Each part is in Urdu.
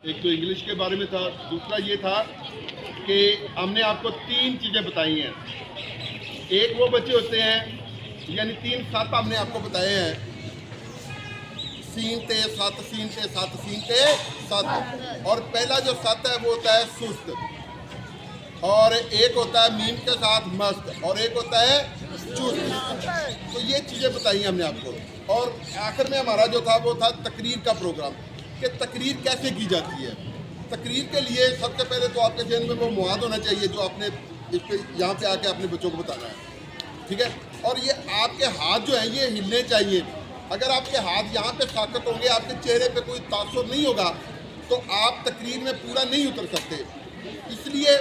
ایک تو انگلش کے بارے میں تھا، دوسرا یہ تھا کہ ہم نے آپ کو 3 چیزیں بتائی ہیں۔ ایک وہ بچے ہوتے ہیں، یعنی 3 سات ہم نے آپ کو بتائے ہیں، سین تے سات، سین تے سات، سین تے سات۔ اور پہلا جو سات ہے وہ ہوتا ہے سست، اور ایک ہوتا ہے میم کے ساتھ مست، اور ایک ہوتا ہے چست۔ تو یہ چیزیں بتائی ہیں ہم نے آپ کو۔ اور آخر میں ہمارا جو تھا وہ تھا تقریر کا پروگرام، کہ تقریر کیسے کی جاتی ہے۔ تقریر کے لیے سب سے پہلے تو آپ کے ذہن میں وہ مواد ہونا چاہیے جو آپ نے یہاں پہ آ کے اپنے بچوں کو بتانا ہے، ٹھیک ہے۔ اور یہ آپ کے ہاتھ جو ہیں یہ ہلنے چاہیے۔ اگر آپ کے ہاتھ یہاں پہ ساکت ہوں گے، آپ کے چہرے پہ کوئی تاثر نہیں ہوگا، تو آپ تقریر میں پورا نہیں اتر سکتے۔ اس لیے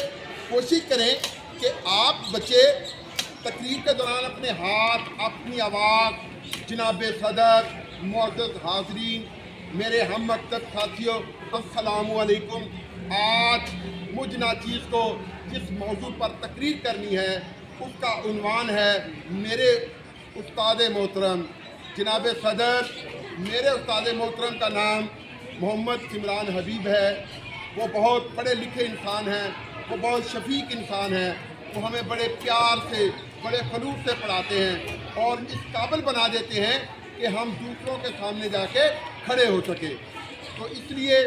کوشش کریں کہ آپ بچے تقریر کے دوران اپنے ہاتھ، اپنی آواز، جناب صدر، معزز حاضرین، میرے ہم مکتب ساتھیوں، السلام علیکم۔ آج مجھ ناچیز کو جس موضوع پر تقریر کرنی ہے اس کا عنوان ہے میرے استاد محترم جناب صدر۔ میرے استاد محترم کا نام محمد عمران حبیب ہے۔ وہ بہت پڑھے لکھے انسان ہیں، وہ بہت شفیق انسان ہیں، وہ ہمیں بڑے پیار سے، بڑے خلوص سے پڑھاتے ہیں اور اس قابل بنا دیتے ہیں کہ ہم دوسروں کے سامنے جا کے کھڑے ہو سکے۔ تو اس لیے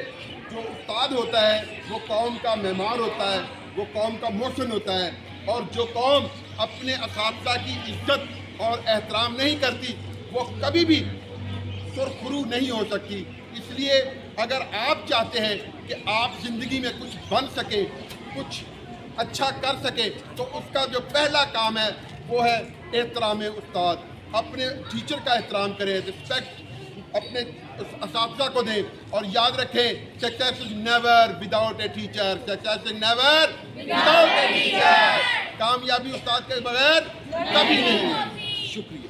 جو استاد ہوتا ہے وہ قوم کا معمار ہوتا ہے، وہ قوم کا محسن ہوتا ہے، اور جو قوم اپنے اساتذہ کی عزت اور احترام نہیں کرتی وہ کبھی بھی سرخرو نہیں ہو سکتی۔ اس لیے اگر آپ چاہتے ہیں کہ آپ زندگی میں کچھ بن سکیں، کچھ اچھا کر سکیں، تو اس کا جو پہلا کام ہے وہ ہے احترام استاد۔ اپنے ٹیچر کا احترام کریں، رسپیکٹ اپنے اساتذہ کو دیں، اور یاد رکھیں success is never without a teacher, success is never without a teacher. کامیابی استاد کے بغیر کبھی نہیں۔ شکریہ۔